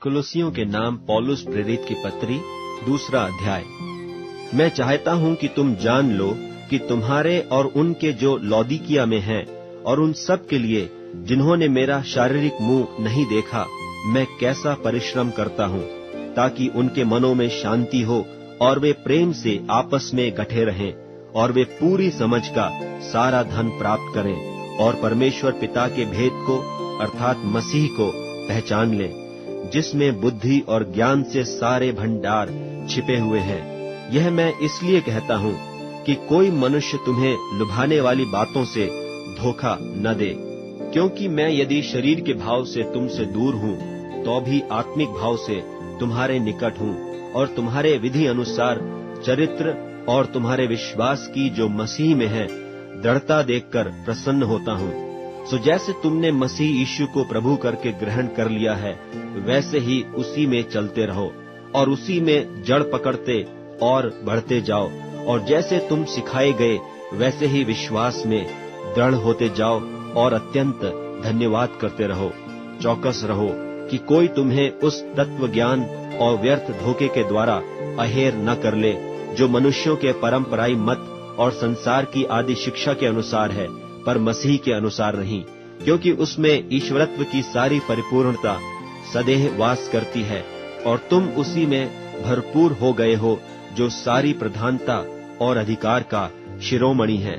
कुलुसियों के नाम पौलुस प्रेरित की पत्री 2 अध्याय। मैं चाहता हूं कि तुम जान लो कि तुम्हारे और उनके जो लौदीकिया में हैं और उन सब के लिए जिन्होंने मेरा शारीरिक मुंह नहीं देखा, मैं कैसा परिश्रम करता हूं, ताकि उनके मनों में शांति हो और वे प्रेम से आपस में गठे रहें और वे पूरी समझ का सारा धन प्राप्त करें और परमेश्वर पिता के भेद को अर्थात मसीह को पहचान लें, जिसमें बुद्धि और ज्ञान से सारे भंडार छिपे हुए हैं। यह मैं इसलिए कहता हूं कि कोई मनुष्य तुम्हें लुभाने वाली बातों से धोखा न दे, क्योंकि मैं यदि शरीर के भाव से तुमसे दूर हूं तो भी आत्मिक भाव से तुम्हारे निकट हूं और तुम्हारे विधि अनुसार चरित्र और तुम्हारे विश्वास की जो मसीह में है दृढ़ता देखकर प्रसन्न होता हूं। सो जैसे तुमने मसीह यीशु को प्रभु करके ग्रहण कर लिया है, वैसे ही उसी में चलते रहो और उसी में जड़ पकड़ते और बढ़ते जाओ, और जैसे तुम सिखाए गए वैसे ही विश्वास में दृढ़ होते जाओ और अत्यंत धन्यवाद करते रहो। चौकस रहो कि कोई तुम्हें उस तत्व ज्ञान और व्यर्थ धोखे के द्वारा अहेर न कर ले, जो मनुष्यों के परंपराई मत और संसार की आदि शिक्षा के अनुसार है, पर मसीह के अनुसार नहीं, क्योंकि उसमें ईश्वरत्व की सारी परिपूर्णता सदैव वास करती है और तुम उसी में भरपूर हो गए हो, जो सारी प्रधानता और अधिकार का शिरोमणि है।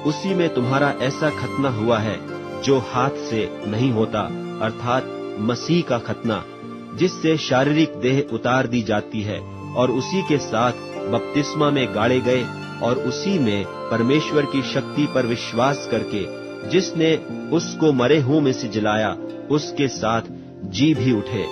उसी में तुम्हारा ऐसा खतना हुआ है जो हाथ से नहीं होता, अर्थात मसीह का खतना, जिससे शारीरिक देह उतार दी जाती है और उसी के साथ बपतिस्मा में गाड़े गए और उसी में परमेश्वर की शक्ति पर विश्वास करके जिसने उसको मरे हुओं में से जिलाया, उसके साथ जी भी उठे।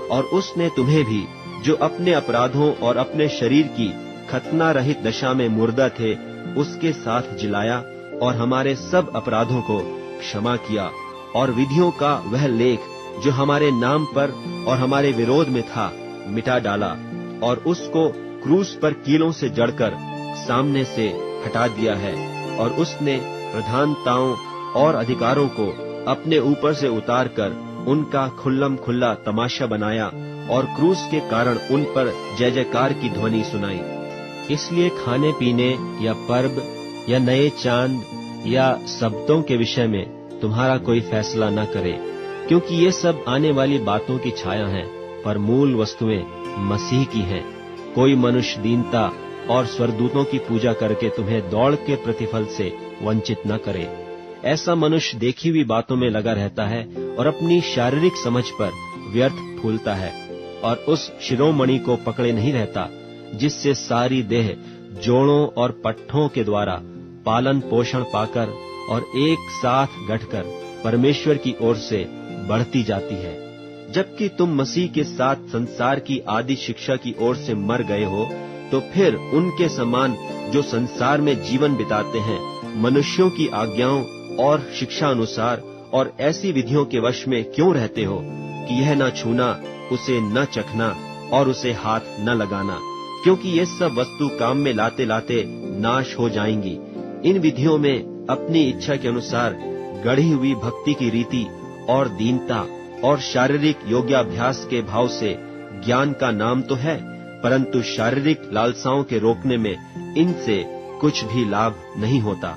और उसने तुम्हें भी, जो अपने अपराधों और अपने शरीर की खतना रहित दशा में मुर्दा थे, उसके साथ जिलाया और हमारे सब अपराधों को क्षमा किया और विधियों का वह लेख जो हमारे नाम पर और हमारे विरोध में था मिटा डाला और उसको क्रूस पर कीलों से जड़कर सामने से हटा दिया है। और उसने प्रधानताओं और अधिकारों को अपने ऊपर से उतारकर उनका खुल्लम खुल्ला तमाशा बनाया और क्रूस के कारण उन पर जय जयकार की ध्वनि सुनाई। इसलिए खाने पीने या पर्व या नए चांद या सब्तों के विषय में तुम्हारा कोई फैसला न करे, क्योंकि ये सब आने वाली बातों की छाया हैं, पर मूल वस्तुएं मसीह की हैं। कोई मनुष्य दीनता और स्वर्गदूतों की पूजा करके तुम्हें दौड़ के प्रतिफल से वंचित न करे। ऐसा मनुष्य देखी हुई बातों में लगा रहता है और अपनी शारीरिक समझ पर व्यर्थ फूलता है और उस शिरोमणि को पकड़े नहीं रहता, जिससे सारी देह जोड़ों और पट्ठों के द्वारा पालन पोषण पाकर और एक साथ गठकर परमेश्वर की ओर से बढ़ती जाती है। जबकि तुम मसीह के साथ संसार की आदि शिक्षा की ओर से मर गए हो, तो फिर उनके समान जो संसार में जीवन बिताते हैं, मनुष्यों की आज्ञाओं और शिक्षा अनुसार और ऐसी विधियों के वश में क्यों रहते हो कि यह न छूना, उसे न चखना और उसे हाथ न लगाना, क्योंकि ये सब वस्तु काम में लाते लाते नाश हो जाएंगी। इन विधियों में अपनी इच्छा के अनुसार गढ़ी हुई भक्ति की रीति और दीनता और शारीरिक योग्याभ्यास के भाव से ज्ञान का नाम तो है, परंतु शारीरिक लालसाओं के रोकने में इनसे कुछ भी लाभ नहीं होता।